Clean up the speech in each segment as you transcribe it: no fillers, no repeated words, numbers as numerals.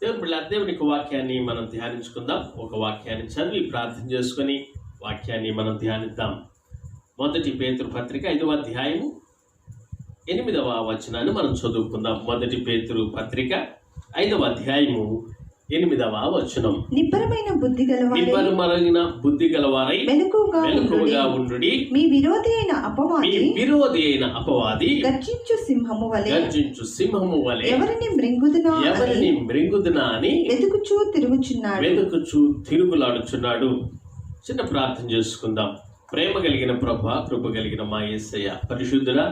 దేవునికి వాక్యాన్ని మనం ధ్యానించుకుందాం. ఒక వాక్యాన్ని చదివి ప్రార్థన చేసుకొని వాక్యాన్ని మనం ధ్యానిద్దాం. 1 పేతురు పత్రిక 5వ అధ్యాయము 8వ వచనాన్ని మనం చదువుకుందాం. 1 పేతురు పత్రిక 5వ అధ్యాయము 8వ వచనం. నిబ్బరమైన బుద్ధి గలవారై మెలకువగా ఉండుడి. మీ విరోధి అయిన అపవాది గర్జించు సింహము వలె ఎవరిని మృంగుదునా అని వెతుకుచూ తిరుగులాడుచున్నాడు. చిన్న ప్రార్థన చేసుకుందాం. ప్రేమ కలిగిన ప్రభా, కృప కలిగిన మా యేసయ్య, పరిశుద్ధుడా,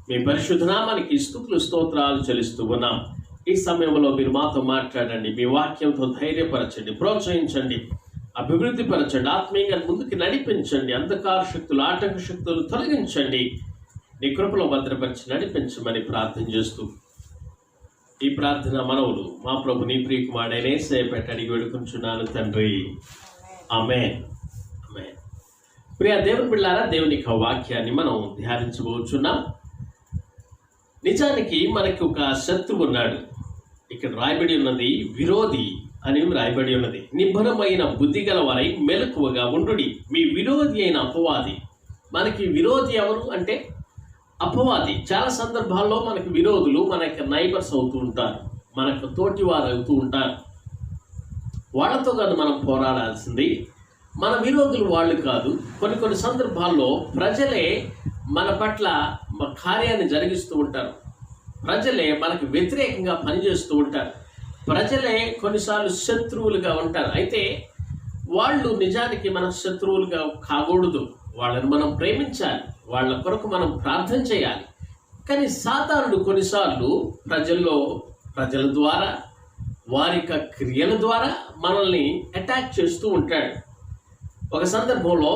మీ పరిశుద్ధ నామానికి స్తుతులు స్తోత్రాలు చెల్లిస్తూ ఉన్నాం. ఈ సమయంలో మీరు మాతో మాట్లాడండి. మీ వాక్యంతో ధైర్యపరచండి, ప్రోత్సహించండి, అభివృద్ధి పరచండి, ఆత్మీయంగా ముందుకు నడిపించండి. అంధకార శక్తులు, ఆటంక శక్తులు తొలగించండి. నీ కృపలో భద్రపరిచి నడిపించమని ప్రార్థన చేస్తూ ఈ ప్రార్థన మనవులు మా ప్రభు నీ ప్రియకుమారుడైన యేసయ్య పేట అడిగి వేడుకుంటున్నాను తండ్రి. ఆమేన్. ఆమేన్. ప్రియ దేవుని బిడ్డలారా, దేవుని యొక్క వాక్యాన్ని మనం ధ్యానించబోచున్నాం. నిజానికి మనకి ఒక శత్రువు ఉన్నాడు. ఇక్కడ రాయబడి ఉన్నది విరోధి అని రాయబడి ఉన్నది. నిబ్బరమైన బుద్ధి గలవారై మెలకువగా ఉండుడి. మీ విరోధి అయిన అపవాది. మనకి విరోధి ఎవరు అంటే అపవాది. చాలా సందర్భాల్లో మనకి విరోధులు మన యొక్క నైబర్స్ అవుతూ ఉంటారు, మనకు తోటి వారు అవుతూ ఉంటారు. వాళ్ళతో కాదు మనం పోరాడాల్సింది. మన విరోధులు వాళ్ళు కాదు. కొన్ని సందర్భాల్లో ప్రజలే మన పట్ల కార్యాన్ని జరిగిస్తూ ఉంటారు. ప్రజలే మనకు వ్యతిరేకంగా పనిచేస్తూ ఉంటారు. ప్రజలే కొన్నిసార్లు శత్రువులుగా ఉంటారు. అయితే వాళ్ళు నిజానికి మన శత్రువులుగా కాకూడదు. వాళ్ళని మనం ప్రేమించాలి, వాళ్ళ కొరకు మనం ప్రార్థన చేయాలి. కానీ సాతానుడు కొన్నిసార్లు ప్రజల ద్వారా, వారి యొక్క క్రియల ద్వారా మనల్ని అటాక్ చేస్తూ ఉంటాడు. ఒక సందర్భంలో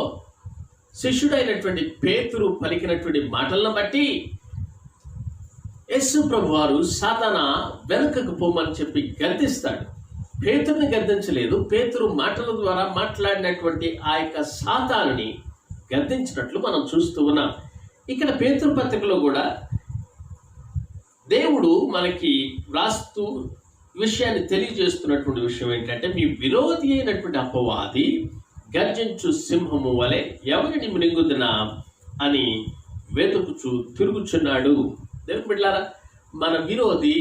శిష్యుడైనటువంటి పేతురు పలికినటువంటి మాటలను బట్టి యేసు ప్రభు వారు సాతానా వెనుకకు పోమని చెప్పి గద్దిస్తాడు. పేతురుని గద్దించలేదు, పేతురు మాటల ద్వారా మాట్లాడినటువంటి ఆ యొక్క సాతానుని గద్దించినట్లు మనం చూస్తూ ఉన్నాం. ఇక్కడ పేతురు పత్రికలో కూడా దేవుడు మనకి రాస్తూ విషయాన్ని తెలియజేస్తున్నటువంటి విషయం ఏంటంటే, మీ విరోధి అయినటువంటి అపవాది గర్జించు సింహము వలె ఎవరిని మృంగుదునా అని వెతుకుచూ తిరుగుచున్నాడు. దేవుని బిడ్డలారా, మన విరోధి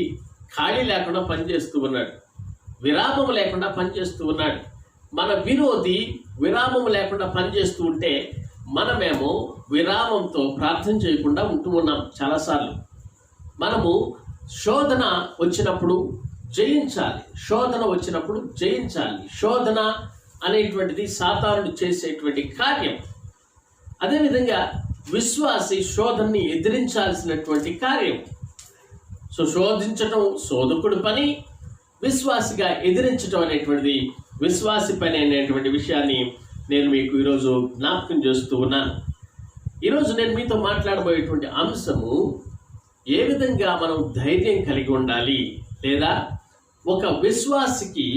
ఖాళీ లేకుండా పనిచేస్తూ ఉన్నాడు, విరామం లేకుండా పనిచేస్తూ ఉన్నాడు. మన విరోధి విరామం లేకుండా పనిచేస్తూ ఉంటే మనమేమో విరామంతో ప్రార్థన చేయకుండా ఉంటూ ఉన్నాం. చాలాసార్లు మనము శోధన వచ్చినప్పుడు జయించాలి, శోధన అనేటువంటిది సాతానుడు చేసేటువంటి కార్యం. అదేవిధంగా విశ్వాసి శోధనని ఎదిరించాల్సినటువంటి కార్యం. సో శోధించటం శోధకుడి పని, విశ్వాసిగా ఎదిరించటం అనేటువంటిది విశ్వాసి పని అనేటువంటి విషయాన్ని నేను మీకు ఈరోజు జ్ఞాపకం చేస్తూ ఉన్నాను. ఈరోజు నేను మీతో మాట్లాడబోయేటువంటి అంశము, ఏ విధంగా మనం ధైర్యం కలిగి ఉండాలి, లేదా ఒక విశ్వాసికి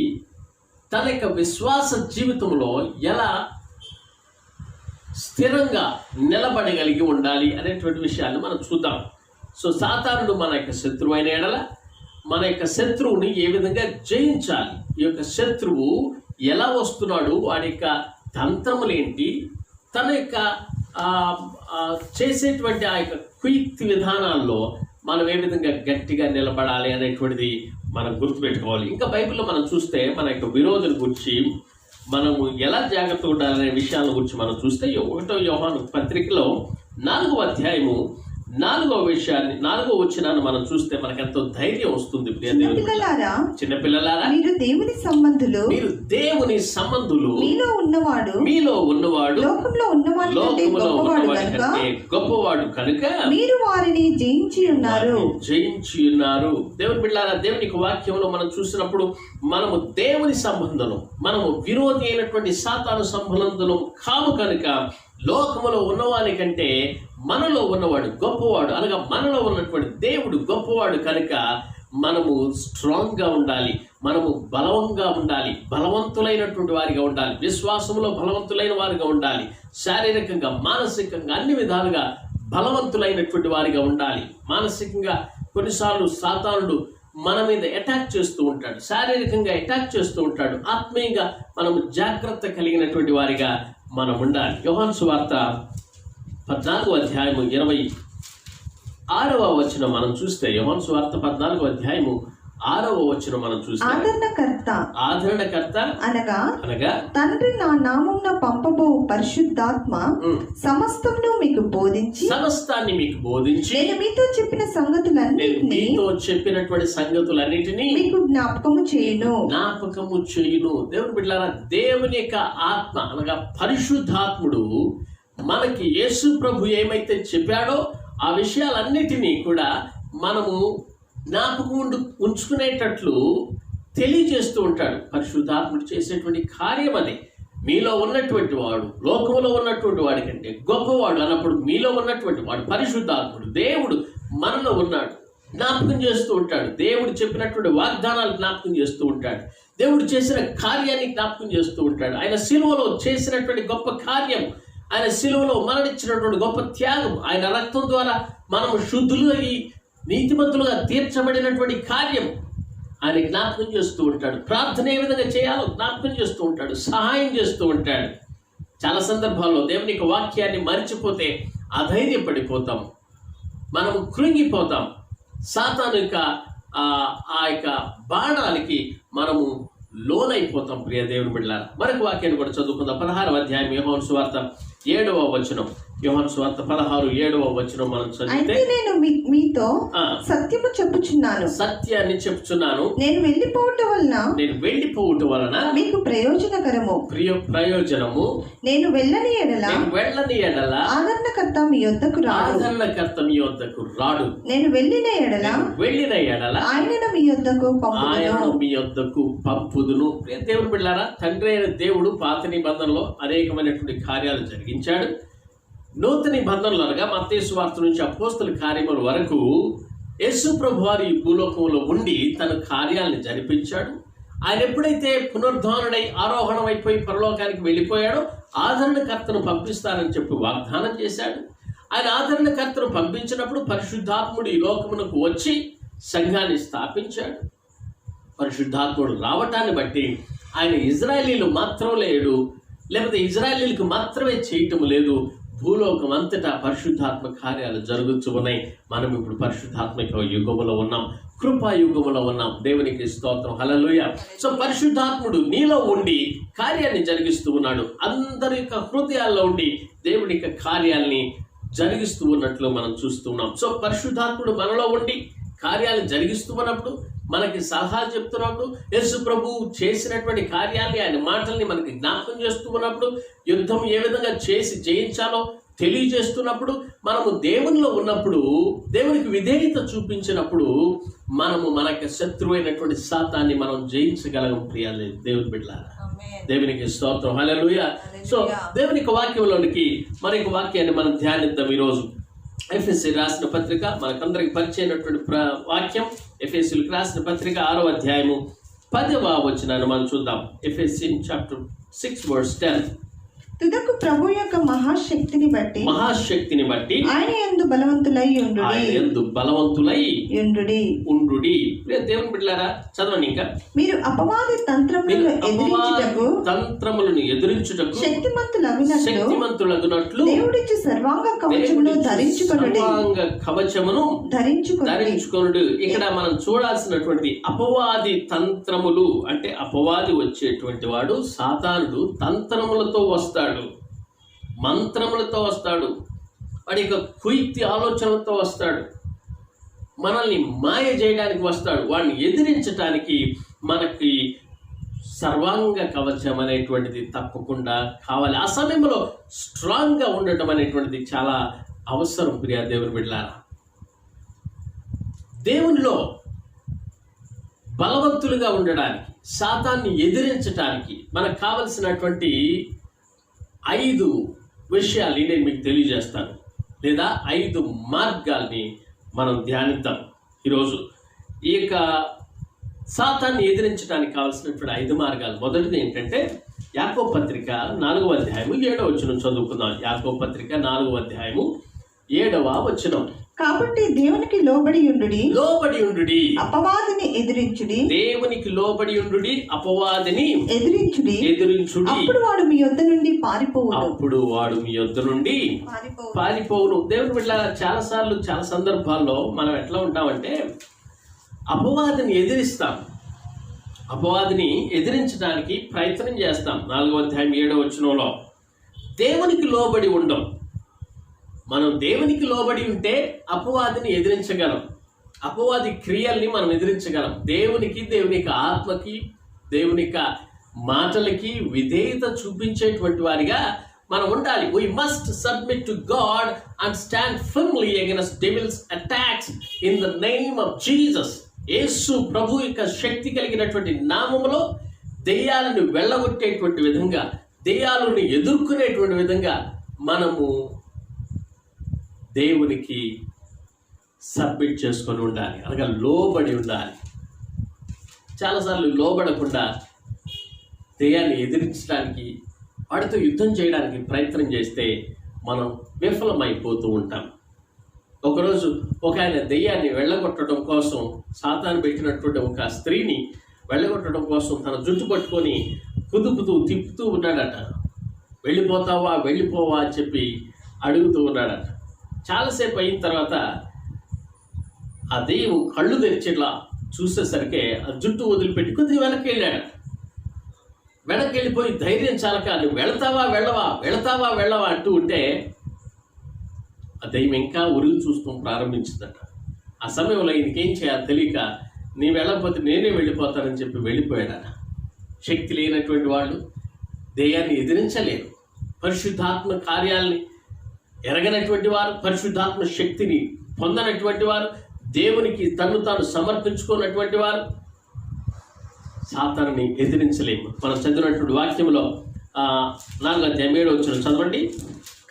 తన యొక్క విశ్వాస జీవితంలో ఎలా స్థిరంగా నిలబడగలిగి ఉండాలి అనేటువంటి విషయాన్ని మనం చూద్దాం. సో సాతానుడు మన యొక్క శత్రువు అయిన ఎడల మన యొక్క శత్రువుని ఏ విధంగా జయించాలి, ఈ యొక్క శత్రువు ఎలా వస్తున్నాడు, వాడి యొక్క తంత్రములేంటి, తన యొక్క చేసేటువంటి ఆ యొక్క కుయుక్తి విధానాల్లో మనం ఏ విధంగా గట్టిగా నిలబడాలి అనేటువంటిది మనం గుర్తుపెట్టుకోవాలి. ఇంకా బైబిల్లో మనం చూస్తే మన యొక్క విరోధుల గురించి మనము ఎలా జాగ్రత్త ఉండాలనే విషయాల గురించి మనం చూస్తే 1వ యోహాను పత్రికలో 4వ అధ్యాయము 4వ వచనాన్ని మనం చూస్తే మనకు ఎంతో ధైర్యం వస్తుంది. చిన్నపిల్లలారా, మీరు దేవుని సంబంధులు, మీలో ఉన్నవాడు లోకంలో ఉన్నవాడి కంటే గొప్పవాడు కనుక మీరు వారిని జయించి ఉన్నారు. దేవుని బిడ్డలారా, దేవునికి వాక్యంలో మనం చూసినప్పుడు మనము దేవుని సంబంధం, మనము విరోధి అయినటువంటి సాతాను సంబంధం కాము కనుక లోకములో ఉన్నవాని కంటే మనలో ఉన్నవాడు గొప్పవాడు, అనగా మనలో ఉన్నటువంటి దేవుడు గొప్పవాడు కనుక మనము స్ట్రాంగ్గా ఉండాలి, మనము బలంగా ఉండాలి, బలవంతులైనటువంటి వారిగా ఉండాలి, విశ్వాసంలో బలవంతులైన వారిగా ఉండాలి, శారీరకంగా మానసికంగా అన్ని విధాలుగా బలవంతులైనటువంటి వారిగా ఉండాలి. మానసికంగా కొన్నిసార్లు సాతానుడు మన మీద అటాక్ చేస్తూ ఉంటాడు, శారీరకంగా అటాక్ చేస్తూ ఉంటాడు. ఆత్మీయంగా మనం జాగ్రత్త కలిగినటువంటి వారిగా మనం ఉండాలి. యోహాను సువార్త 14వ అధ్యాయము 26వ వచనం మనం చూస్తే, యోహాను సువార్త 14వ అధ్యాయము 6వ వచనం మనం చూస్తే, ఆదరణకర్త అనగా తండ్రి నా నామమున పంపబో పరిశుద్ధాత్మ సమస్తమును మీకు బోధించి, సమస్తాన్ని మీకు బోధించి, నేను మీతో చెప్పిన సంగతులన్నిటినీ, మీతో చెప్పినటువంటి సంగతులన్నిటినీ మీకు జ్ఞాపకము చేయును. దేవుని బిడ్డలారా, దేవుని యొక్క ఆత్మ అనగా పరిశుద్ధాత్ముడు మనకి యేసు ప్రభు ఏమైతే చెప్పాడో ఆ విషయాలన్నిటినీ కూడా మనము జ్ఞాపకం ఉంచుకునేటట్లు తెలియజేస్తూ ఉంటాడు. పరిశుద్ధాత్ముడు చేసేటువంటి కార్యం అది. మీలో ఉన్నటువంటి వాడు లోకంలో ఉన్నటువంటి వాడి కంటే గొప్పవాడు అన్నప్పుడు మీలో ఉన్నటువంటి వాడు పరిశుద్ధాత్ముడు, దేవుడు మనలో ఉన్నాడు. జ్ఞాపకం చేస్తూ ఉంటాడు. దేవుడు చెప్పినటువంటి వాగ్దానాలు జ్ఞాపకం చేస్తూ ఉంటాడు. దేవుడు చేసిన కార్యాన్ని జ్ఞాపకం చేస్తూ ఉంటాడు. ఆయన శిలువలో చేసినటువంటి గొప్ప కార్యం, ఆయన శిలువలో మరణించినటువంటి గొప్ప త్యాగం, ఆయన రక్తం ద్వారా మనము శుద్ధులుగా నీతిమంతులుగా తీర్చబడినటువంటి కార్యం ఆయన జ్ఞాపకం చేస్తూ ఉంటాడు. ప్రార్థన ఏ విధంగా చేయాలో జ్ఞాపకం చేస్తూ ఉంటాడు, సహాయం చేస్తూ ఉంటాడు. చాలా సందర్భాల్లో దేవుని యొక్క వాక్యాన్ని మరిచిపోతే అధైర్యపడిపోతాం, మనం కృంగిపోతాం. సాతాను యొక్క ఆ యొక్క బాణాలకి మనము లోనైపోతాం. ప్రియ దేవుని బిడ్డలారా, మరొక వాక్యాన్ని కూడా చదువుకుందాం. 16వ అధ్యాయం యోహాను సువార్త 7వ వచనం. యోహాను సువార్త 16:7వ వచనం మనం చదివితే, నేను మీతో సత్యము చెప్పుచున్నాను, సత్యాన్ని చెప్పుచున్నాను, నేను వెళ్ళిపోవటం వలన మీకు ప్రయోజనకరము, ప్రయోజనము, నేను వెళ్ళని ఎడల ఆదరణకర్త మీ యొద్దకు రాడు, నేను వెళ్ళిన ఎడల ఆయనను మీ యొద్దకు పంపుదును. దేవుని బిడ్డలారా, తండ్రి అయిన దేవుడు పాత నిబంధనలో అనేకమైనటువంటి కార్యాలు జరిగించాడు. నూతన నిబంధనలు అనగా మత్తయి సువార్త నుంచి అపోస్తల కార్యముల వరకు యేసు ప్రభు వారి భూలోకంలో ఉండి తన కార్యాలను జరిపించాడు. ఆయన ఎప్పుడైతే పునరుద్ధానుడై ఆరోహణం అయిపోయి పరలోకానికి వెళ్ళిపోయాడో ఆదరణకర్తను పంపిస్తానని చెప్పి వాగ్దానం చేశాడు. ఆయన ఆదరణకర్తను పంపించినప్పుడు పరిశుద్ధాత్ముడు ఈ లోకమునకు వచ్చి సంఘాన్ని స్థాపించాడు. పరిశుద్ధాత్ముడు రావటాన్ని బట్టి ఆయన ఇజ్రాయేలీలు మాత్రం లేడు, లేకపోతే ఇజ్రాయేలీలకు మాత్రమే చేయటం లేదు, భూలోకం అంతటా పరిశుద్ధాత్మ కార్యాలు జరుగుతూ ఉన్నాయి. మనం ఇప్పుడు పరిశుద్ధాత్మక యుగములో ఉన్నాం, కృపాయుగములో ఉన్నాం. దేవునికి స్తోత్రం, హల్లెలూయా. సో పరిశుద్ధాత్ముడు నీలో ఉండి కార్యాన్ని జరిగిస్తూ ఉన్నాడు. అందరి యొక్క హృదయాల్లో ఉండి దేవుని యొక్క కార్యాలని జరిగిస్తూ ఉన్నట్లు మనం చూస్తున్నాం. సో పరిశుద్ధాత్ముడు మనలో ఉండి కార్యాలు జరిగిస్తూ ఉన్నప్పుడు, మనకి సలహాలు చెప్తున్నప్పుడు, యేసు ప్రభు చేసినటువంటి కార్యాలని ఆయన మాటల్ని మనకి జ్ఞాపకం చేస్తూ ఉన్నప్పుడు, యుద్ధం ఏ విధంగా చేసి జయించాలో తెలియజేస్తున్నప్పుడు, మనము దేవునిలో ఉన్నప్పుడు, దేవునికి విధేయత చూపించినప్పుడు మనము మనకి శత్రువు అయినటువంటి సాతాన్ని మనం జయించగలం. ప్రియాలే దేవుని బిడ్డలారా, దేవునికి స్తోత్రం, హల్లెలూయా. సో దేవునికి వాక్యంలోనికి మరొక వాక్యాన్ని మనం ధ్యానిద్దాం ఈరోజు. ఎఫెసీ రాసిన పత్రిక మనకందరికి పరిచయమైనటువంటి వాక్యం. ఎఫెసీలకు రాసిన పత్రిక 6వ అధ్యాయము 10వ వచనాన్ని మనం చూద్దాం. Ephesians chapter 6 verse 10. తుదకు ప్రభు యొక్క మహాశక్తిని బట్టి ఆయన యందు బలవంతులై ఉండుడి. దేవుని బిడ్డలారా, చదవండి. ఇంకా మీరు అపవాది తంత్రములను ఎదిరించుటకు శక్తిమంతులగునట్లు దేవుడిచ్చి సర్వాంగ కవచమును ధరించుకొనుడు. ఇక్కడ మనం చూడాల్సినటువంటి అపవాది తంత్రములు అంటే అపవాది వచ్చేటువంటి వాడు సాతానుడు తంత్రములతో వస్తాడు, మంత్రములతో వస్తాడు, వాడి యొక్క కుయుక్తి ఆలోచనలతో వస్తాడు, మనల్ని మాయ చేయడానికి వస్తాడు. వాడిని ఎదిరించడానికి మనకి సర్వాంగ కవచం అనేటువంటిది తప్పకుండా కావాలి. ఆ సమయంలో స్ట్రాంగ్గా ఉండటం అనేటువంటిది చాలా అవసరం. ప్రియ దేవుని బిడ్డలారా, దేవునిలో బలవంతులుగా ఉండడానికి, సాతాన్ని ఎదిరించడానికి మనకు కావలసినటువంటి 5 విషయాల్ని నేను మీకు తెలియజేస్తాను, లేదా 5 మార్గాల్ని మనం ధ్యానిద్దాం ఈరోజు. ఈ యొక్క సాతాన్ని ఎదిరించడానికి కావాల్సినటువంటి 5 మార్గాలు. మొదటిది ఏంటంటే యాకోబు పత్రిక 4వ అధ్యాయము 7వ వచనం చదువుకుందాం. యాకోబు పత్రిక 4వ అధ్యాయము 7వ వచనం. కాబట్టి దేవునికి లోబడి ఉండుడి, లోబడి ఉండుడి. అపవాదిని ఎదిరించుడి, దేవునికి లోబడి ఉండుడి, అపవాదిని ఎదిరించుడి, ఎదిరించుడి. అప్పుడు వాడు మీ యొద్ద నుండి పారిపోవును. అప్పుడు వాడు మీ యొద్ద నుండి పారిపోవును. దేవుని బిడ్డ, చాలా సార్లు చాలా సందర్భాల్లో మనం ఎట్లా ఉంటామంటే అపవాదిని ఎదిరిస్తాం, అపవాదిని ఎదిరించడానికి ప్రయత్నం చేస్తాం. 4వ అధ్యాయం 7వ వచనంలో దేవునికి లోబడి ఉండం. మనం దేవునికి లోబడి ఉంటే అపవాదిని ఎదిరించగలం, అపవాది క్రియల్ని మనం ఎదిరించగలం. దేవునికి, దేవుని యొక్క ఆత్మకి, దేవుని యొక్క మాటలకి విధేయత చూపించేటువంటి వారిగా మనం ఉండాలి. We must submit to God and stand firmly against devil's attacks in the name of Jesus. యేసు ప్రభు యొక్క శక్తి కలిగినటువంటి నామములో దెయ్యాలను వెళ్ళగొట్టేటువంటి విధంగా, దెయ్యాలను ఎదుర్కొనేటువంటి విధంగా మనము దేవునికి సబ్మిట్ చేసుకొని ఉండాలి, అనగా లోబడి ఉండాలి. చాలాసార్లు లోబడకుండా దెయ్యాన్ని ఎదిరించడానికి, వాడితో యుద్ధం చేయడానికి ప్రయత్నం చేస్తే మనం విఫలమైపోతూ ఉంటాం. ఒకరోజు ఒక ఆయన దెయ్యాన్ని వెళ్ళగొట్టడం కోసం, సాతాను పెట్టినటువంటి ఒక స్త్రీని వెళ్ళగొట్టడం కోసం తన జుట్టు పట్టుకొని కుదుపుతూ తిప్పుతూ ఉన్నాడట. వెళ్ళిపోతావా, వెళ్ళిపోవా అని చెప్పి అడుగుతూ ఉన్నాడట. చాలాసేపు అయిన తర్వాత ఆ దెయ్యం కళ్ళు తెరిచేలా చూసేసరికి ఆ జుట్టు వదిలిపెట్టి కొద్దిగా వెనక్కి వెళ్ళాడు. వెనక్కి వెళ్ళిపోయి ధైర్యం చాలక నువ్వు వెళతావా వెళ్ళవా, వెళతావా వెళ్ళవా అంటూ ఉంటే ఆ దెయ్యం ఇంకా ఉరుగు చూస్తూ ప్రారంభించిందట. ఆ సమయంలో ఇంకేం చేయాలి తెలియక, నీ వెళ్ళకపోతే నేనే వెళ్ళిపోతానని చెప్పి వెళ్ళిపోయాడట. శక్తి లేనటువంటి వాళ్ళు దెయ్యాన్ని ఎదిరించలేరు. పరిశుద్ధాత్మ కార్యాలని ఎరగనటువంటి వారు, పరిశుద్ధాత్మ శక్తిని పొందనటువంటి వారు, దేవునికి తను తాను సమర్పించుకున్నటువంటి వారు సాతానుని ఎదిరించలేము. మనం చదివినటువంటి వాక్యంలో 4వ అధ్యాయం 7వ వచనం చదవండి.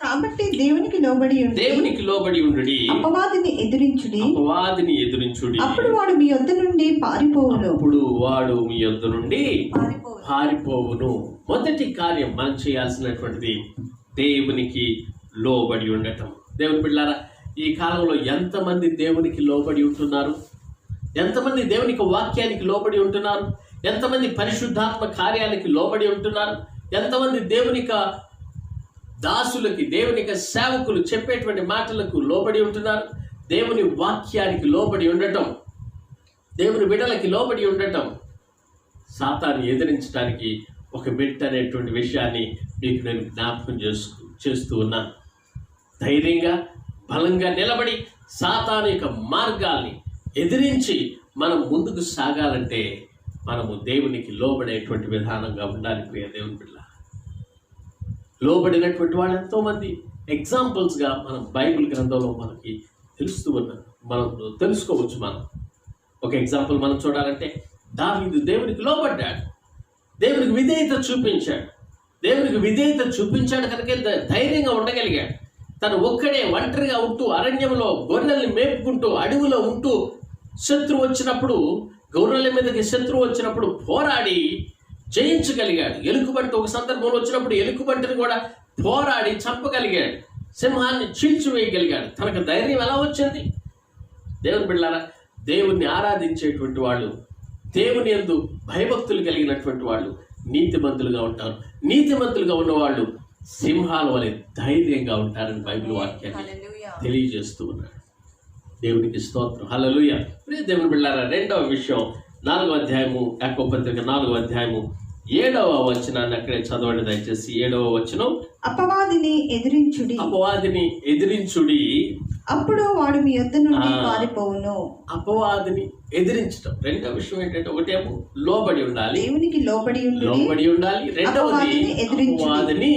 కాబట్టి దేవునికి లోబడి ఉండుడి, దేవునికి లోబడి ఉండుడి, అపవాదిని ఎదిరించుడి, అపవాదిని ఎదిరించుడి, అప్పుడు వాడు మీ యొద్ద నుండి పారిపోవును. అప్పుడు వాడు మీ యొద్ద నుండి పారిపోవును. మొదటి కార్యం మనం చేయాల్సినటువంటిది దేవునికి లోబడి ఉండటం. దేవుని బిడ్డలారా, ఈ కాలంలో ఎంతమంది దేవునికి లోబడి ఉంటున్నారు? ఎంతమంది దేవునికి వాక్యానికి లోబడి ఉంటున్నారు? ఎంతమంది పరిశుద్ధాత్మ కార్యాలకి లోబడి ఉంటున్నారు? ఎంతమంది దేవునిక దాసులకి, దేవునిక సేవకులు చెప్పేటువంటి మాటలకు లోబడి ఉంటున్నారు? దేవుని వాక్యానికి లోబడి ఉండటం, దేవుని బిడ్డలకి లోబడి ఉండటం సాతాను ఎదిరించడానికి ఒక మెట్టు అనేటువంటి విషయాన్ని మీకు నేను జ్ఞాపకం చేస్తూ ఉన్నాను. ధైర్యంగా, బలంగా నిలబడి సాతాను యొక్క మార్గాల్ని ఎదిరించి మనం ముందుకు సాగాలంటే మనము దేవునికి లోబడేటువంటి విధానంగా ఉండాలి. ప్రియ దేవుని బిడ్డ, లోబడినటువంటి వాళ్ళు ఎంతోమంది ఎగ్జాంపుల్స్గా మనం బైబిల్ గ్రంథంలో మనకి తెలుస్తూ ఉన్నారు, మనం తెలుసుకోవచ్చు. మనం ఒక ఎగ్జాంపుల్ మనం చూడాలంటే దావీదు దేవునికి లోబడ్డాడు, దేవునికి విధేయత చూపించాడు. దేవునికి విధేయత చూపించాడు కనుక ధైర్యంగా ఉండగలిగాడు. తను ఒక్కడే ఒంటరిగా ఉంటూ అరణ్యంలో గొర్రెల్ని మేపుకుంటూ అడవిలో ఉంటూ శత్రువు వచ్చినప్పుడు, గొర్రెల మీదకి శత్రువు వచ్చినప్పుడు పోరాడి జయించగలిగాడు. ఎలుకబంటి ఒక సందర్భంలో వచ్చినప్పుడు ఎలుకబంటిని కూడా పోరాడి చంపగలిగాడు. సింహాన్ని చీల్చివేయగలిగాడు. తనకు ధైర్యం ఎలా వచ్చింది? దేవుని బిడ్డలారా, దేవుణ్ణి ఆరాధించేటువంటి వాళ్ళు, దేవుని యందు భయభక్తులు కలిగినటువంటి వాళ్ళు నీతిమంతులుగా ఉంటారు. నీతిమంతులుగా ఉన్నవాళ్ళు సింహాల వలె ధైర్యంగా ఉంటారని బైబిల్ వాక్యాన్ని తెలియజేస్తూ ఉన్నాడు. దేవునికి స్తోత్రం, హల్లెలూయా. ప్రియ దేవుని బిడ్డలారా, రెండవ విషయం 4వ అధ్యాయము యాకోబు పత్రిక 4వ అధ్యాయము 7వ వచనాన్ని అక్కడే చదవండి దయచేసి. 7వ వచనం, అపవాదిని ఎదిరించుడి, అపవాదిని ఎదిరించుడి, అప్పుడు వాడు మీ యొద్ద నుండి పారిపోవును. అపవాదిని ఎదిరించడం. రెండవ విషయం ఏంటంటే, ఒకటేమో లోబడి ఉండాలి, దేవునికి లోబడి ఉండాలి. రెండవది అపవాదిని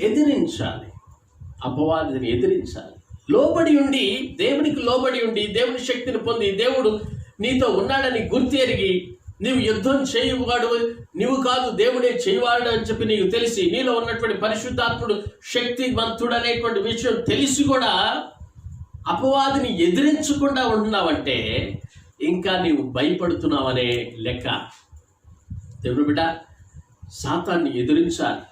ఎదిరించాలి, అపవాదిని ఎదిరించాలి. లోబడి ఉండి, దేవునికి లోబడి ఉండి, దేవుని శక్తిని పొంది, దేవుడు నీతో ఉన్నాడని గుర్తెరిగి, నీవు యుద్ధం చేయువాడు నీవు కాదు, దేవుడే చేయవాడు అని చెప్పి నీకు తెలిసి, నీలో ఉన్నటువంటి పరిశుద్ధాత్ముడు శక్తివంతుడు అనేటువంటి విషయం తెలిసి కూడా అపవాదిని ఎదిరించకుండా ఉంటున్నావంటే ఇంకా నీవు భయపడుతున్నావనే లెక్క. దేవుని బిడ్డ, సాతాన్ని ఎదిరించాలి.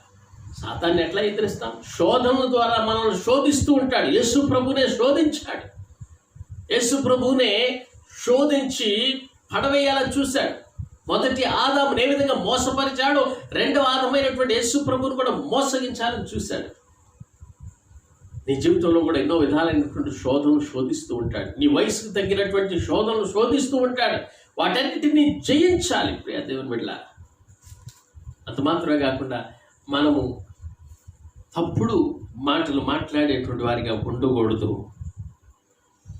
సాతాన్ని ఎట్లా ఎదిరిస్తాం? శోధనల ద్వారా మనల్ని శోధిస్తూ ఉంటాడు. యేసు ప్రభునే శోధించాడు. యేసు ప్రభువునే శోధించి పడవేయాలని చూశాడు. మొదటి ఆదామును ఏ విధంగా మోసపరిచాడో రెండవ ఆదామైనటువంటి యేసు ప్రభువును కూడా మోసగించాలని చూశాడు. నీ జీవితంలో కూడా ఎన్నో విధాలైనటువంటి శోధనలు శోధిస్తూ ఉంటాడు. నీ వయసుకు తగ్గినటువంటి శోధనలు శోధిస్తూ ఉంటాడు. వాటన్నిటిని జయించాలి ప్రియ దేవుని బిడ్డలారా. అంత మాత్రమే కాకుండా మనము తప్పుడు మాటలు మాట్లాడేటువంటి వారిగా ఉండకూడదు.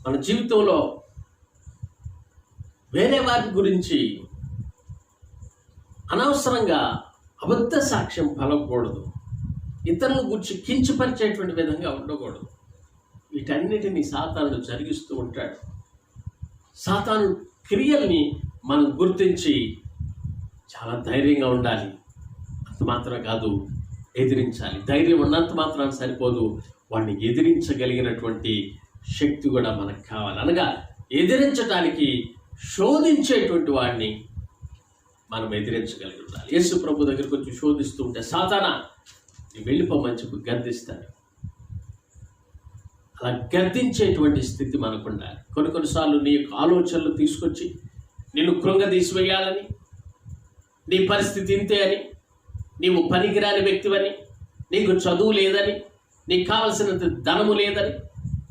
మన జీవితంలో వేరే వారి గురించి అనవసరంగా అబద్ధ సాక్ష్యం పలకూడదు. ఇతరుల గురించి కించపరిచేటువంటి విధంగా ఉండకూడదు. వీటన్నిటినీ సాతాను జరిగిస్తూ ఉంటాడు. సాతాను క్రియల్ని మనం గుర్తించి చాలా ధైర్యంగా ఉండాలి. అంత మాత్రం కాదు, ఎదిరించాలి. ధైర్యం ఉన్నంత మాత్రాన్ని సరిపోదు, వాడిని ఎదిరించగలిగినటువంటి శక్తి కూడా మనకు కావాలి. అనగా ఎదిరించడానికి శోధించేటువంటి వాడిని మనం ఎదిరించగలిగి ఉండాలి. యేసు ప్రభు దగ్గరికి వచ్చి శోధిస్తూ ఉంటే సాతానా నీ వెళ్ళిపోమని చెప్పి గద్దిస్తాడు. అలా గద్దించేటువంటి స్థితి మనకు ఉండాలి. కొన్నిసార్లు నీ యొక్క ఆలోచనలు తీసుకొచ్చి నిన్ను కృంగదీసివేయాలని, నీ పరిస్థితి ఇంతే అని, నీవు పనికిరాని వ్యక్తివని, నీకు చదువు లేదని, నీకు కావలసినంత ధనము లేదని,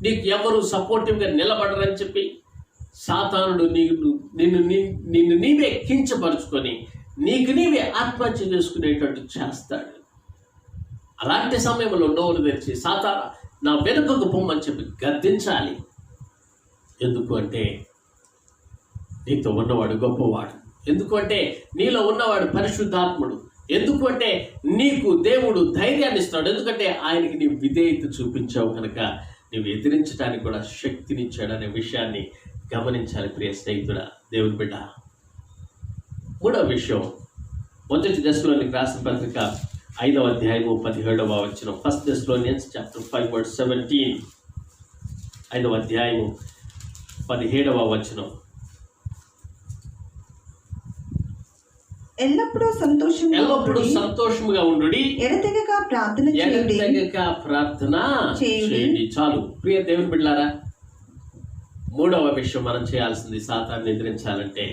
నీకు ఎవరు సపోర్టివ్గా నిలబడరని చెప్పి సాతానుడు నిన్ను నీవే కించపరుచుకొని నీకు నీవే ఆత్మహత్య చేసుకునేటట్టు చేస్తాడు. అలాంటి సమయంలో నోరు తెరిచి సాతానా నా వెనుకకు పొమ్మని చెప్పి గద్దించాలి. ఎందుకు అంటే నీతో ఉన్నవాడు గొప్పవాడు. ఎందుకు అంటే నీలో ఉన్నవాడు పరిశుద్ధాత్ముడు. ఎందుకు అంటే నీకు దేవుడు ధైర్యాన్ని ఇస్తాడు. ఎందుకంటే ఆయనకి నీవు విధేయత చూపించావు కనుక నీవు ఎదిరించడానికి కూడా శక్తినిచ్చాడు అనే విషయాన్ని గమనించాలి ప్రియ స్నేహితుడా, దేవుని బిడ్డ. మూడవ విషయం, మొదటి దశలోనికి రాసిన పత్రిక 5వ అధ్యాయము 17వ వచనం. 1 Thessalonians chapter 5:17. 5వ అధ్యాయము 17వ వచనం. ఎల్లప్పుడూ సంతోషముగా ఉండుడి, ఎడతెగక ప్రార్థన చేయుడి. చాలు ప్రియ దేవుని బిడ్డలారా, మూడవ విషయం మనం చేయాల్సింది సాతాన్ని ఎదిరించాలంటే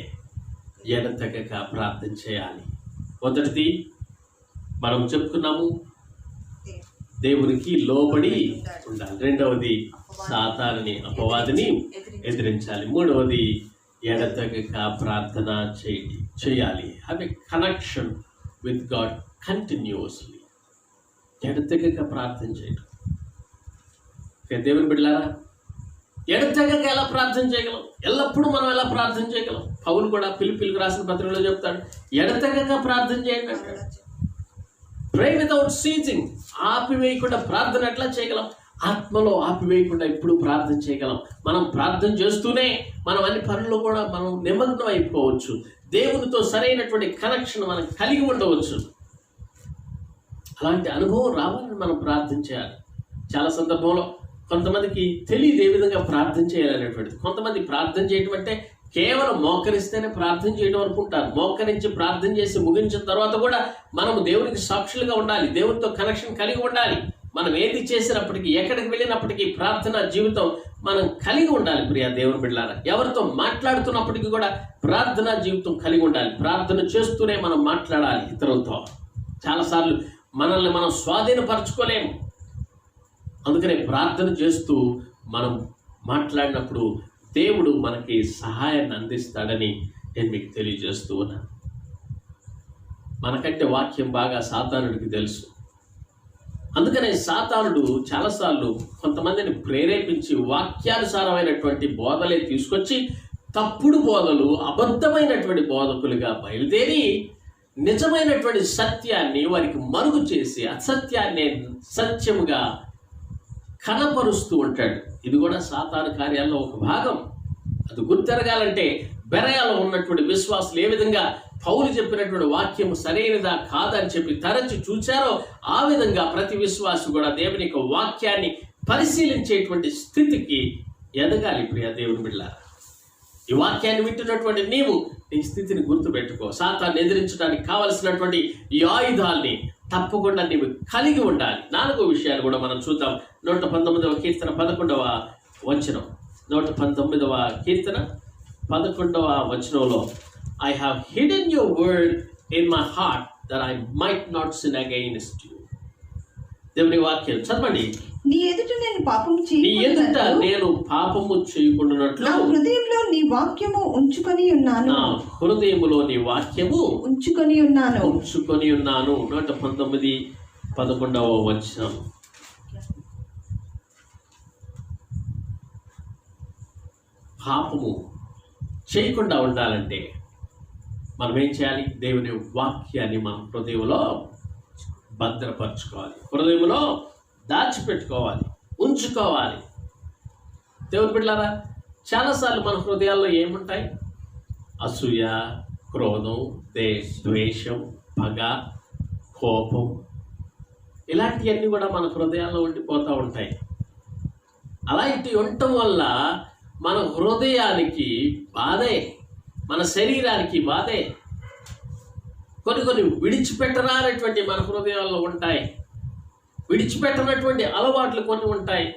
ఎడతెగక ప్రార్థన చేయాలి. మొదటిది మనం చెప్పుకున్నాము, దేవునికి లోబడి ఉండాలి. రెండవది సాతానుని అపవాదిని ఎదిరించాలి. మూడవది ఎడతెగక ప్రార్థన చేయాలి. Have a connection with God continuously. ఎడతెగక ప్రార్థన చేయడం. దేవుని బిడ్డలారా, ఎడతెగక ఎలా ప్రార్థన చేయగలం? ఎల్లప్పుడూ మనం ఎలా ప్రార్థన చేయగలం? పౌలు కూడా ఫిలిప్పీలకు రాసిన పత్రికలో చెప్తాడు, ఎడతెగక ప్రార్థన చేయండి అంటాడు. ప్రే వితౌట్ సీజింగ్. ఆపివేయకుండా ప్రార్థన ఎట్లా చేయగలం? ఆత్మలో ఆపివేయకుండా ఎప్పుడు ప్రార్థన చేయగలం. మనం ప్రార్థన చేస్తూనే మనం అన్ని పనుల్లో కూడా మనం నిమగ్నం అయిపోవచ్చు. దేవునితో సరైనటువంటి కనెక్షన్ మనం కలిగి ఉండవచ్చు. అలాంటి అనుభవం రావాలని మనం ప్రార్థన చేయాలి. చాలా సందర్భంలో కొంతమందికి తెలియదు ఏ విధంగా ప్రార్థన చేయాలనేటువంటిది. కొంతమంది ప్రార్థన చేయడం అంటే కేవలం మోకరిస్తేనే ప్రార్థన చేయడం అనుకుంటారు. మోకరించి ప్రార్థన చేసి ముగించిన తర్వాత కూడా మనము దేవునికి సాక్షులుగా ఉండాలి. దేవునితో కనెక్షన్ కలిగి ఉండాలి. మనం ఏది చేసినప్పటికీ, ఎక్కడికి వెళ్ళినప్పటికీ ప్రార్థనా జీవితం మనం కలిగి ఉండాలి. ప్రియ దేవుని బిడ్డలారా, ఎవరితో మాట్లాడుతున్నప్పటికీ కూడా ప్రార్థనా జీవితం కలిగి ఉండాలి. ప్రార్థన చేస్తూనే మనం మాట్లాడాలి ఇతరులతో. చాలాసార్లు మనల్ని మనం స్వాధీనపరచుకోలేము. అందుకనే ప్రార్థన చేస్తూ మనం మాట్లాడినప్పుడు దేవుడు మనకి సహాయాన్ని అందిస్తాడని నేను మీకు తెలియజేస్తూ ఉన్నాను. మనకంటే వాక్యం బాగా సాతానుడికి తెలుసు. అందుకనే సాతానుడు చాలాసార్లు కొంతమందిని ప్రేరేపించి వాక్యానుసారమైనటువంటి బోధలే తీసుకొచ్చి తప్పుడు బోధలు, అబద్ధమైనటువంటి బోధకులుగా బయలుదేరి నిజమైనటువంటి సత్యాన్ని వారికి మరుగు చేసి అసత్యాన్ని సత్యముగా కనపరుస్తూ ఉంటాడు. ఇది కూడా సాతాను కార్యాల్లో ఒక భాగం. అది గుర్తెరగాలంటే బెరయాలో ఉన్నటువంటి విశ్వాసులు ఏ విధంగా పౌలు చెప్పినటువంటి వాక్యం సరైనదా కాదని చెప్పి తరచి చూచారో ఆ విధంగా ప్రతి విశ్వాసు కూడా దేవుని యొక్క వాక్యాన్ని పరిశీలించేటువంటి స్థితికి ఎదగాలి. ప్రియ దేవుని బిడ్డలారా, ఈ వాక్యాన్ని వింటున్నటువంటి నీవు నీ స్థితిని గుర్తుపెట్టుకో. సాతాన్ని ఎదిరించడానికి కావలసినటువంటి ఈ ఆయుధాల్ని తప్పకుండా నీవు కలిగి ఉండాలి. 4వ విషయాన్ని కూడా మనం చూద్దాం. 119వ కీర్తన 11వ వచనం. 119వ కీర్తన 11వ వచనంలో, I have hidden your word in my heart that I might not sin against you. దేవుని వాక్యం చదవండి. నీ ఎదుట నేను పాపం నీ ఎదుట చేయకుండానట్లు నేను పాపము చేయకుండానట్లు నా హృదయంలో నీ వాక్యము ఉంచుకొని ఉన్నాను. నా హృదయములో నీ వాక్యము ఉంచుకొని ఉన్నాను. ఉంచుకొని ఉన్నాను. 119 11వ వచనం. పాపము చేయకుండా ఉండాలంటే మనం ఏం చేయాలి? దేవుని వాక్యాన్ని మన హృదయంలో భద్రపరచుకోవాలి, హృదయంలో దాచిపెట్టుకోవాలి, ఉంచుకోవాలి. దేవుని బిడ్డలారా, చాలాసార్లు మన హృదయాల్లో ఏముంటాయి? అసూయ, క్రోధం, ద్వేషం, పగ, కోపం, ఇలాంటివన్నీ కూడా మన హృదయాల్లో ఉండిపోతూ ఉంటాయి. అలాంటివి ఉండటం వల్ల మన హృదయానికి బాధే, మన శరీరానికి బాధే. కొన్ని విడిచిపెట్టరానటువంటి మన హృదయాల్లో ఉంటాయి. విడిచిపెట్టనటువంటి అలవాట్లు కొన్ని ఉంటాయి.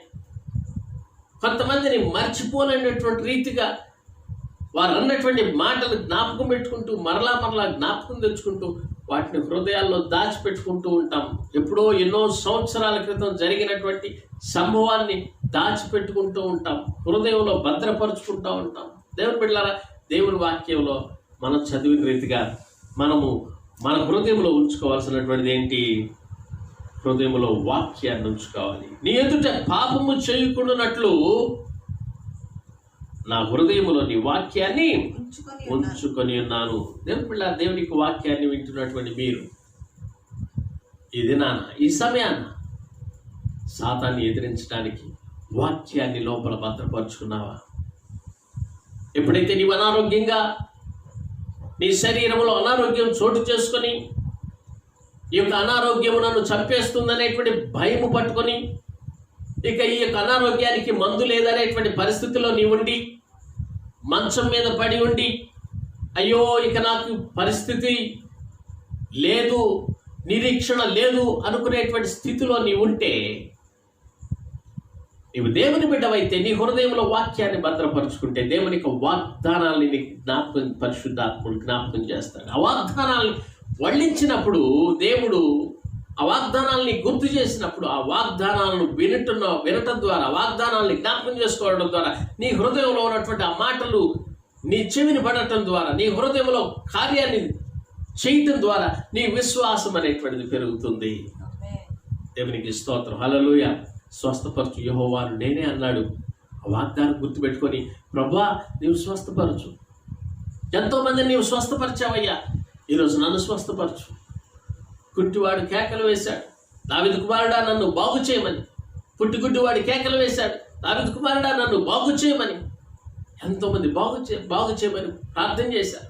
కొంతమందిని మర్చిపోలేనటువంటి రీతిగా వారు అన్నటువంటి మాటలు జ్ఞాపకం పెట్టుకుంటూ మరలా జ్ఞాపకం తెచ్చుకుంటూ వాటిని హృదయాల్లో దాచిపెట్టుకుంటూ ఉంటాం. ఎప్పుడో ఎన్నో సంవత్సరాల క్రితం జరిగినటువంటి సంభవాన్ని దాచిపెట్టుకుంటూ ఉంటాం, హృదయంలో భద్రపరుచుకుంటూ ఉంటాం. దేవుని బిడ్డలారా, దేవుని వాక్యంలో మనం చదివిన రీతిగా మనము మన హృదయంలో ఉంచుకోవాల్సినటువంటిది ఏంటి? హృదయంలో వాక్యాన్ని ఉంచుకోవాలి. నీ ఎదుట పాపము చేయకుండానట్లు నా హృదయంలో నీ వాక్యాన్ని ఉంచుకొని ఉన్నాను. దేవుని పిల్ల, దేవునికి వాక్యాన్ని వింటున్నటువంటి మీరు ఈ దినాన, ఈ సమయాన సాతాన్ని ఎదిరించడానికి వాక్యాన్ని లోపల భద్రపరుచుకున్నావా? ఎప్పుడైతే నీవు అనారోగ్యంగా, నీ శరీరంలో అనారోగ్యం చోటు చేసుకొని, ఈ యొక్క అనారోగ్యము నన్ను చంపేస్తుందనేటువంటి భయము పట్టుకొని, ఇక ఈ యొక్క అనారోగ్యానికి మందు లేదనేటువంటి పరిస్థితిలో నీవుండి, మంచం మీద పడి ఉండి, అయ్యో ఇక నాకు పరిస్థితి లేదు, నిరీక్షణ లేదు అనుకునేటువంటి స్థితిలో నీవు ఉంటే, నీవు దేవుని బిడ్డవైతే నీ హృదయంలో వాక్యాన్ని భద్రపరుచుకుంటే దేవుని యొక్క వాగ్దానాల్ని నీకు పరిశుద్ధాత్ముడు జ్ఞాపకం చేస్తాడు. ఆ వాగ్దానాల్ని వల్లించినప్పుడు, దేవుడు ఆ వాగ్దానాల్ని గుర్తు చేసినప్పుడు, ఆ వాగ్దానాలను వినటం ద్వారా, వాగ్దానాల్ని జ్ఞాపకం చేసుకోవడం ద్వారా, నీ హృదయంలో ఉన్నటువంటి ఆ మాటలు నీ చెవిని పడటం ద్వారా, నీ హృదయంలో కార్యాన్ని చేయటం ద్వారా నీ విశ్వాసం అనేటువంటిది పెరుగుతుంది. దేవునికి స్తోత్రం. హల్లెలూయా. స్వస్థపరచు యెహోవాను నేనే అన్నాడు. ఆ వాగ్దానం గుర్తుపెట్టుకొని, ప్రభువా నీవు స్వస్థపరచు, ఎంతోమందిని నీవు స్వస్థపరిచావయ్యా, ఈరోజు నన్ను స్వస్థపరచు. కుంటివాడు కేకలు వేశాడు, దావీదు కుమారుడా నన్ను బాగు చేయమని. పుట్టుగుడ్డివాడు కేకలు వేశాడు, దావీదు కుమారుడా నన్ను బాగు చేయమని. ఎంతోమంది బాగు చేయమని ప్రార్థన చేశారు.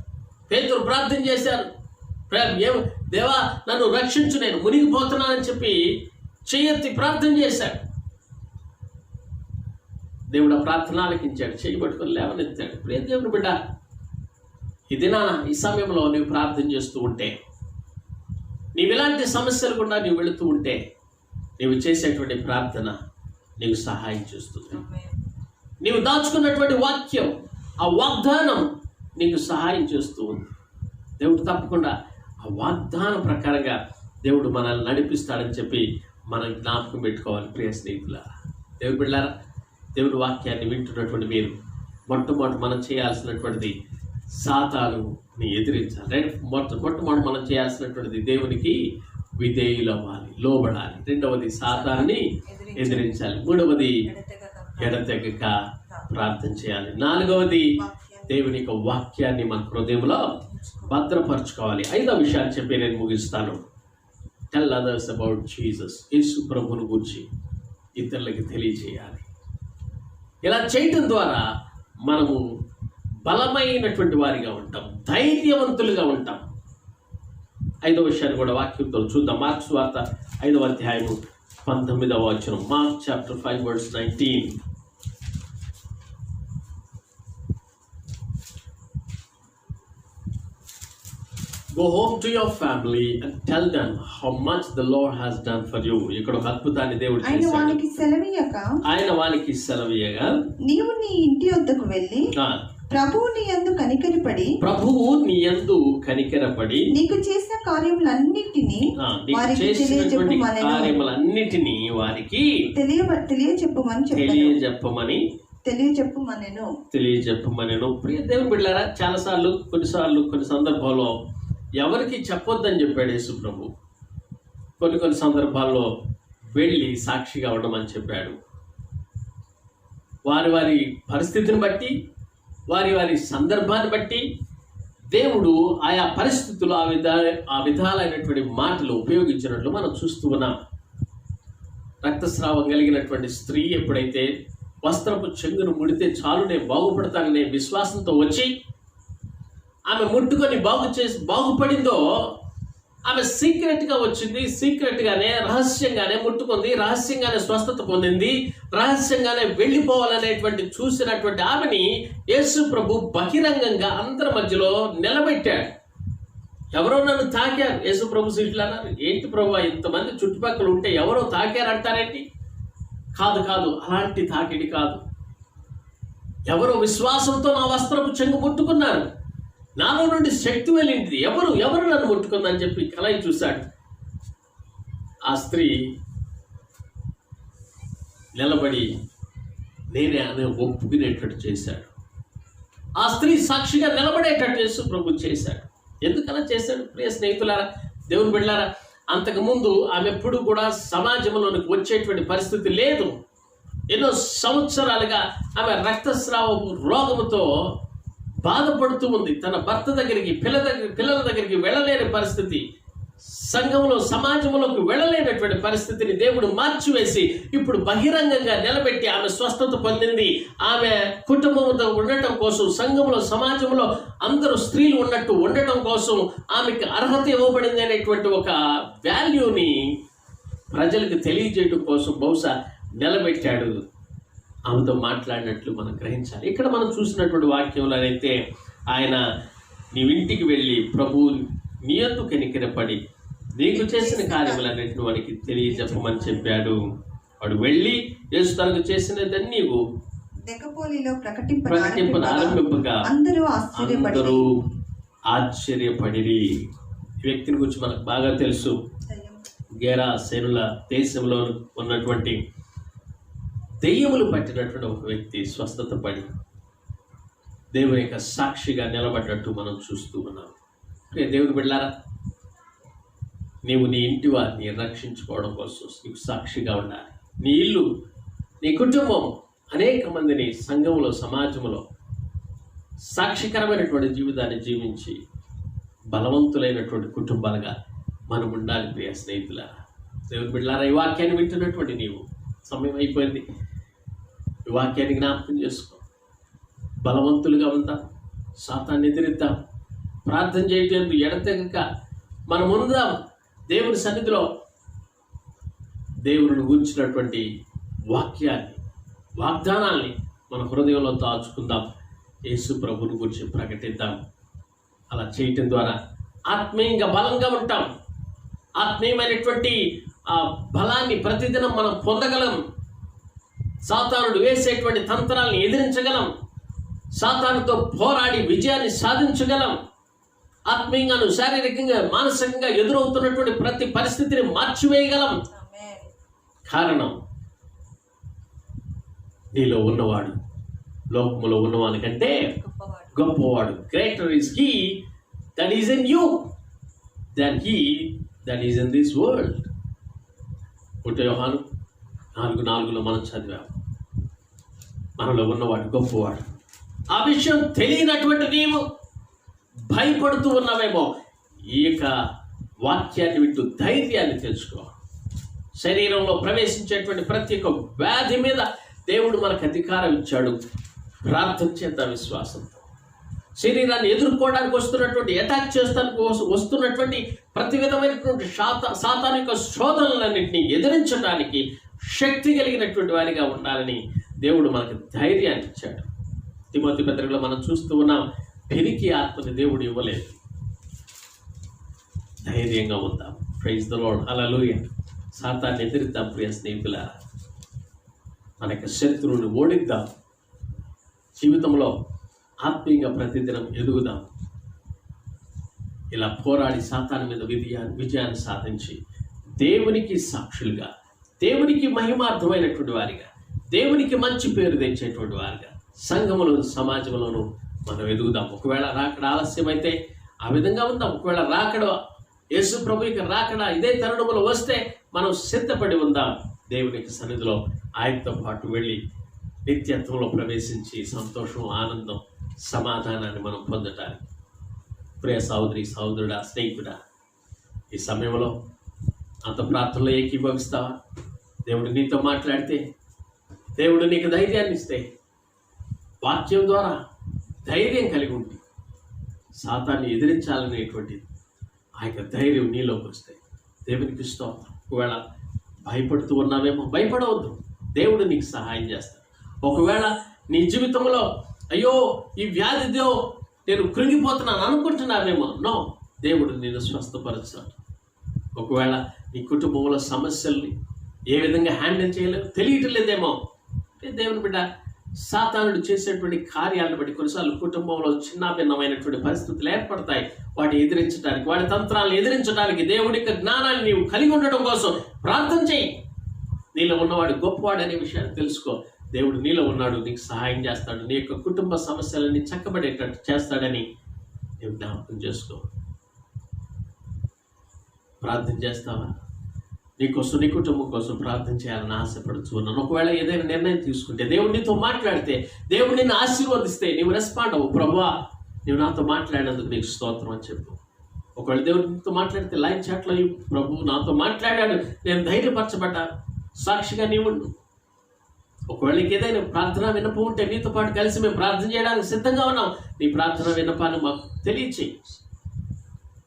పేతురు ప్రార్థన చేశారు, దేవా నన్ను రక్షించు, నేను మునిగిపోతున్నానని చెప్పి చెయ్యెత్తి ప్రార్థన చేశాడు. దేవుడు ఆ ప్రార్థన ఆలకించాడు, చెయ్యి పట్టుకొని లేవనెత్తాడు. ప్రియ దేవుని బిడ్డ, ఈ దినాన, ఈ సమయంలో నీవు ప్రార్థన చేస్తూ ఉంటే, నీవు ఇలాంటి సమస్యలు కూడా నీవు వెళుతూ ఉంటే, నీవు చేసేటువంటి ప్రార్థన నీకు సహాయం చేస్తుంది. నీవు దాచుకున్నటువంటి వాక్యం, ఆ వాగ్దానం నీకు సహాయం చేస్తూ ఉంది. దేవుడు తప్పకుండా ఆ వాగ్దానం ప్రకారంగా దేవుడు మనల్ని నడిపిస్తాడని చెప్పి మనం జ్ఞాపకం పెట్టుకోవాలి. ప్రియ స్నేహితులారా, దేవుని బిడ్డలారా, దేవుని వాక్యాన్ని వింటున్నటువంటి మీరు మొట్టమొదటి మనం చేయాల్సినటువంటిది సాతానుని ఎదిరించాలి. రైట్, మొట్టమొదటి మనం చేయాల్సినటువంటిది దేవునికి విధేయులవ్వాలి, లోబడాలి. రెండవది సాతానుని ఎదిరించాలి. మూడవది ఎడతెగక ప్రార్థన చేయాలి. నాలుగవది దేవుని యొక్క వాక్యాన్ని మన హృదయంలో భద్రపరచుకోవాలి. ఐదవ విషయాన్ని చెప్పి నేను ముగిస్తాను. Tell others about Jesus. యేసు ప్రభువును గురించి ఇతరులకి తెలియజేయాలి. ఇలా చేయటం ద్వారా మనము బలమైనటువంటి వారిగా ఉంటాం, ధైర్యవంతులుగా ఉంటాం. ఐదవ విషయాన్ని కూడా వాక్యంతో చూద్దాం. మార్క్స్ వార్త 5వ అధ్యాయము 19వ వచనం. Mark chapter 5 verse 19. Go home to your family and tell them how much the Lord has done for you. ఇక్కడ ఒక అద్భుతాన్ని దేవుడు ఆయన చేశాడు. వానికి సెలవీయగా నీవు నీ ఇంటి వద్దకు వెళ్ళి ప్రభువు నీ యందు కనికరపడి నీకు చేసిన కార్యములన్నిటినీ వారికి తెలియజెప్పమనెను. ప్రియ దేవుని బిడ్డలారా, కొన్ని సందర్భాల్లో ఎవరికి చెప్పొద్దని చెప్పాడు యేసు ప్రభు. కొన్ని సందర్భాల్లో వెళ్ళి సాక్షిగా ఉండమని చెప్పాడు. వారి పరిస్థితిని బట్టి, వారి సందర్భాన్ని బట్టి దేవుడు ఆయా పరిస్థితులు ఆ విధాలైనటువంటి మాటలు ఉపయోగించినట్లు మనం చూస్తూ ఉన్నాం. రక్తస్రావం కలిగినటువంటి స్త్రీ ఎప్పుడైతే వస్త్రపు చెంగును ముడితే చాలు నేను బాగుపడతాననే విశ్వాసంతో వచ్చి ఆమె ముట్టుకొని బాగుపడిందో, ఆమె సీక్రెట్గా వచ్చింది, సీక్రెట్గానే రహస్యంగానే ముట్టుకుంది, రహస్యంగానే స్వస్థత పొందింది, రహస్యంగానే వెళ్ళిపోవాలనేటువంటి చూసినటువంటి ఆమెని యేసు ప్రభు బహిరంగంగా అందరి మధ్యలో నిలబెట్టాడు. ఎవరో నన్ను తాకారు. యేసు ప్రభు శిష్యులు అన్నారు, ఏంటి ప్రభు ఇంతమంది చుట్టుపక్కల ఉంటే ఎవరో తాకారు అంటారేంటి? కాదు, అలాంటి తాకిడి కాదు. ఎవరో విశ్వాసంతో నా వస్త్రపు చెంగు ముట్టుకున్నారు, నాలో నుండి శక్తి వెళ్ళింది, ఎవరు నన్ను ముట్టుకుందని చెప్పి కలయి చూశాడు. ఆ స్త్రీ నిలబడి నేనే అని ఒప్పుకునేటట్టు చేశాడు. ఆ స్త్రీ సాక్షిగా నిలబడేటట్టు యేసు ప్రభు చేశాడు. ఎందుకలా చేశాడు? ప్రియ స్నేహితులారా, దేవుని బిడ్డలారా, అంతకుముందు ఆమె ఎప్పుడు కూడా సమాజంలోనికి వచ్చేటువంటి పరిస్థితి లేదు. ఎన్నో సంవత్సరాలుగా ఆమె రక్తస్రావపు రోగముతో బాధపడుతూ ఉంది. తన భర్త దగ్గరికి, పిల్లల దగ్గరికి వెళ్ళలేని పరిస్థితి, సంఘంలో సమాజంలోకి వెళ్ళలేనటువంటి పరిస్థితిని దేవుడు మార్చివేసి ఇప్పుడు బహిరంగంగా నిలబెట్టి ఆమె స్వస్థత పొందింది. ఆమె కుటుంబంతో ఉండటం కోసం, సంఘంలో సమాజంలో అందరూ స్త్రీలు ఉన్నట్టు ఉండటం కోసం ఆమెకు అర్హత ఇవ్వబడింది అనేటువంటి ఒక వాల్యూని ప్రజలకు తెలియజేయడం కోసం బహుశా నిలబెట్టాడు. ఆమెతో మాట్లాడినట్లు మనం గ్రహించాలి. ఇక్కడ మనం చూసినటువంటి వాక్యంలో అయితే ఆయన నీవింటికి వెళ్ళి ప్రభువు నీ యందు కనికరపడి నీకు చేసిన కార్యములన్నింటిని వాడికి తెలియజెప్పమని చెప్పాడు. వాడు వెళ్ళి యేసు తనకు చేసినదని నీవు ప్రకటింపను ఆరంభింపగా అందరూ ఆశ్చర్యపడిరి. ఈ వ్యక్తిని గురించి మనకు బాగా తెలుసు. గెరాసేనుల దేశంలో ఉన్నటువంటి దెయ్యములు పట్టినటువంటి ఒక వ్యక్తి స్వస్థత పడి దేవుని యొక్క సాక్షిగా నిలబడ్డట్టు మనం చూస్తూ ఉన్నాం. దేవుని బిడ్డలారా, నీవు నీ ఇంటి వారిని రక్షించుకోవడం కోసం నీకు సాక్షిగా ఉండాలి. నీ ఇల్లు, నీ కుటుంబం అనేక మందిని సంఘంలో, సమాజంలో సాక్షికరమైనటువంటి జీవితాన్ని జీవించి బలవంతులైనటువంటి కుటుంబాలుగా మనం ఉండాలి. ప్రియ స్నేహితులారా, దేవుని బిడ్డలారా, ఈ వాక్యాన్ని వింటున్నటువంటి నీవు, సమయం అయిపోయింది, ఈ వాక్యాన్ని జ్ఞాపకం చేసుకో. బలవంతులుగా ఉందాం, సాతాన్ని ఎదిరిద్దాం, ప్రార్థన చేయటం ఎడతెగక మనం ఉందాం. దేవుని సన్నిధిలో దేవుని గురించినటువంటి వాక్యాన్ని, వాగ్దానాల్ని మన హృదయంలో దాచుకుందాం. యేసు ప్రభుని గురించి ప్రకటిద్దాం. అలా చేయటం ద్వారా ఆత్మీయంగా బలంగా ఉంటాం. ఆత్మీయమైనటువంటి ఆ బలాన్ని ప్రతిదినం మనం పొందగలం. సాతానుడు వేసేటువంటి తంత్రాలను ఎదిరించగలం. సాతానుతో పోరాడి విజయాన్ని సాధించగలం. ఆత్మీయంగాను, శారీరకంగా, మానసికంగా ఎదురవుతున్నటువంటి ప్రతి పరిస్థితిని మార్చివేయగలం. కారణం నీలో ఉన్నవాడు లోకములో ఉన్నవాని కంటే గొప్పవాడు. Greater is he that is in you than he that is in this world. 1 యోహాను 4:4 మనం చదివాం. మనలో ఉన్నవాడు గొప్పవాడు. ఆ విషయం తెలియనటువంటి నీవు భయపడుతూ ఉన్నావేమో, ఈ యొక్క వాక్యాన్ని వింటూ ధైర్యాన్ని తెచ్చుకో. శరీరంలో ప్రవేశించేటువంటి ప్రతి ఒక్క వ్యాధి మీద దేవుడు మనకు అధికారం ఇచ్చాడు. ప్రార్థన చేద్దాం విశ్వాసంతో. శరీరాన్ని ఎదుర్కోవడానికి వస్తున్నటువంటి, అటాక్ చేస్తానికి వస్తున్నటువంటి ప్రతి విధమైనటువంటి సాతానిక శోధనలన్నింటినీ ఎదిరించడానికి శక్తి కలిగినటువంటి వారిగా ఉండాలని దేవుడు మనకు ధైర్యాన్ని ఇచ్చాడు. తిమోతి పత్రికలో మనం చూస్తూ ఉన్నాం, పెరికి ఆత్మని దేవుడు ఇవ్వలేదు. ధైర్యంగా ఉందాం. Praise the Lord. హల్లెలూయా. సాతాన్ని ఎదిరిద్దాం ప్రియ స్నేహితులారా. మనకి శత్రువుని ఓడిద్దాం. జీవితంలో ఆత్మీయంగా ప్రతిదినం ఎదుగుదాం. ఇలా పోరాడి సాతాను మీద విజయాన్ని సాధించి దేవునికి సాక్షులుగా, దేవునికి మహిమార్థమైనటువంటి వారిగా, దేవునికి మంచి పేరు తెచ్చేటువంటి వారిగా సంఘములోను సమాజంలోనూ మనం ఎదుగుదాం. ఒకవేళ రాకడ ఆలస్యమైతే ఆ విధంగా ఉందాం. ఒకవేళ రాకడ యేసు ప్రభు యొక్క రాకడ ఇదే తరుణంలో వస్తే మనం సిద్ధపడి ఉందాం. దేవునికి సన్నిధిలో ఆయనతో పాటు వెళ్ళి నిత్యత్వంలో ప్రవేశించి సంతోషం, ఆనందం, సమాధానాన్ని మనం పొందటానికి. ప్రియ సహోదరి, సహోదరుడా, స్నేహితుడా, ఈ సమయంలో అంత ప్రార్థనలో ఏకీభవిస్తావా? దేవుడు నీతో మాట్లాడితే, దేవుడు నీకు ధైర్యాన్ని ఇస్తే, వాక్యం ద్వారా ధైర్యం కలిగి ఉండి సాతాన్ని ఎదిరించాలనేటువంటి ఆ యొక్క ధైర్యం నీలోకి వస్తే దేవునికి స్తోత్రం. ఒకవేళ భయపడుతూ ఉన్నావేమో, భయపడవద్దు. దేవుడు నీకు సహాయం చేస్తాడు. ఒకవేళ నీ జీవితంలో అయ్యో ఈ వ్యాధితో నేను కృంగిపోతున్నాను అనుకుంటున్నావేమో, నో, దేవుడు నిన్ను స్వస్థపరుస్తాడు. ఒకవేళ నీ కుటుంబంలో సమస్యల్ని ఏ విధంగా హ్యాండిల్ చేయలేవు, తెలియటం లేదేమో, దేవుని బిడ్డ సాతానుడు చేసేటువంటి కార్యాలను బట్టి కొన్నిసార్లు కుటుంబంలో చిన్న భిన్నమైనటువంటి పరిస్థితులు ఏర్పడతాయి. వాటిని ఎదిరించడానికి, వాటి తంత్రాలను ఎదిరించడానికి దేవుడి యొక్క జ్ఞానాన్ని నీవు కలిగి ఉండడం కోసం ప్రార్థన చేయి. నీలో ఉన్నవాడు గొప్పవాడు అనే విషయాన్ని తెలుసుకో. దేవుడు నీలో ఉన్నాడు, నీకు సహాయం చేస్తాడు, నీ యొక్క కుటుంబ సమస్యలన్నీ చక్కబడేటట్టు చేస్తాడని నీవు జ్ఞాపకం చేసుకో. ప్రార్థన చేస్తావా? నీకోసం, నీ కుటుంబం కోసం ప్రార్థన చేయాలని ఆశపడుతూ ఉన్నాను. ఒకవేళ ఏదైనా నిర్ణయం తీసుకుంటే, దేవుడు నీతో మాట్లాడితే, దేవుడు నిన్ను ఆశీర్వదిస్తే నీవు రెస్పాండ్ అవ్వు. ప్రభువా, నీవు నాతో మాట్లాడినందుకు నీకు స్తోత్రం అని చెప్పు. ఒకవేళ దేవుడు నీతో మాట్లాడితే లైవ్ చాట్లో ప్రభు నాతో మాట్లాడాడు, నేను ధైర్యపరచబడ్డా, సాక్షిగా నీవు. ఒకవేళ నీకు ఏదైనా ప్రార్థన విన్నపం ఉంటే నీతో పాటు కలిసి మేము ప్రార్థన చేయడానికి సిద్ధంగా ఉన్నాం. నీ ప్రార్థన విన్నపాన్ని మాకు తెలియచేయి.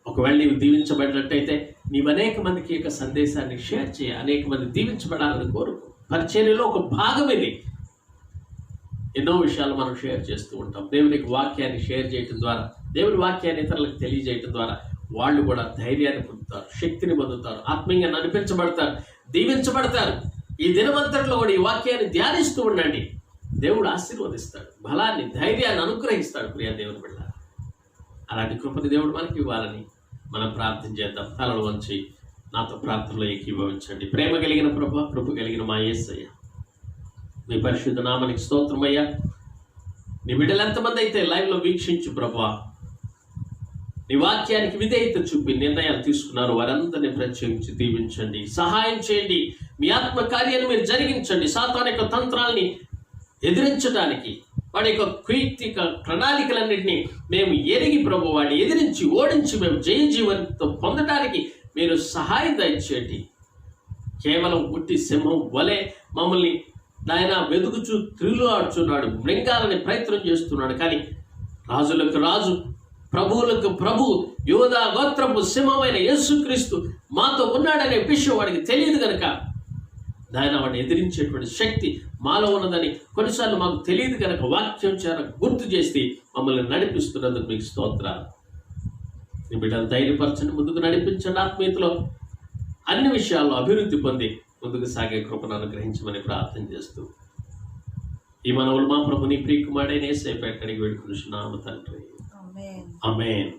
ఒకవేళ నీవు దీవించబడినట్టయితే నీవు అనేక మందికి యొక్క సందేశాన్ని షేర్ చేయి. అనేక మంది దీవించబడాలని కోరుకు. పరిచర్యలో ఒక భాగం ఇది. ఎన్నో విషయాలు మనం షేర్ చేస్తూ ఉంటాం. దేవునికి వాక్యాన్ని షేర్ చేయటం ద్వారా, దేవుని వాక్యాన్ని ఇతరులకు తెలియజేయటం ద్వారా వాళ్ళు కూడా ధైర్యాన్ని పొందుతారు, శక్తిని పొందుతారు, ఆత్మీయంగా నడిపించబడతారు, దీవించబడతారు. ఈ దినమంతట్లో కూడా ఈ వాక్యాన్ని ధ్యానిస్తూ ఉండండి. దేవుడు ఆశీర్వదిస్తాడు, బలాన్ని, ధైర్యాన్ని అనుగ్రహిస్తాడు. ప్రియ దేవుని బిడ్డ, అలాంటి కృపని దేవుడు మనకి ఇవ్వాలని మనం ప్రార్థన చేద్దాం. తలలు వంచి నాతో ప్రార్థనలో ఏకీభవించండి. ప్రేమ కలిగిన ప్రభు, కృప కలిగిన మా యేసయ్య, మీ పరిశుద్ధ నామానికి స్తోత్రమయ్యా. నీ బిడ్డలు ఎంతమంది అయితే లైవ్లో వీక్షించు ప్రభా, నీ వాక్యానికి విధేయత చూపి నిర్ణయాలు తీసుకున్నారు, వారందరినీ ప్రత్యేకించి దీవించండి, సహాయం చేయండి. మీ ఆత్మ కార్యాన్ని మీరు జరిగించండి. సాతాను యొక్క తంత్రాలని ఎదిరించడానికి, వాడి యొక్క కీర్తిక ప్రణాళికలన్నింటినీ మేము ఎరిగి ప్రభు వాడిని ఎదిరించి ఓడించి మేము జయజీవనంతో పొందడానికి మీరు సహాయం దయచేయండి. కేవలం పుట్టి సింహం వలె మమ్మల్ని ఆయన వెతుకుచూ త్రిల్లు ఆడుచున్నాడు, మృంగాలని ప్రయత్నం చేస్తున్నాడు. కానీ రాజులకు రాజు, ప్రభువులకు ప్రభు, యోధా గోత్రపు సింహమైన యేసుక్రీస్తు మాతో ఉన్నాడనే విషయం వాడికి తెలియదు కనుక ఆయన వాడిని ఎదిరించేటువంటి శక్తి మాలో ఉన్నదని కొన్నిసార్లు మాకు తెలియదు కనుక వాక్యం చేత గుర్తు చేసి మమ్మల్ని నడిపిస్తున్నందుకు మీకు స్తోత్రాలు. నీ బిడ్డలు ధైర్యపరచండి, ముందుకు నడిపించండి. ఆత్మీయతలో అన్ని విషయాల్లో అభివృద్ధి పొంది ముందుకు సాగే కృపను అనుగ్రహించమని ప్రార్థన చేస్తూ ఈ మనవులు మా ప్రభు నీ ప్రియకుమారుడైన యేసయ్య పేరిట వేడుకొనుచున్నాము తండ్రి. ఆమేన్.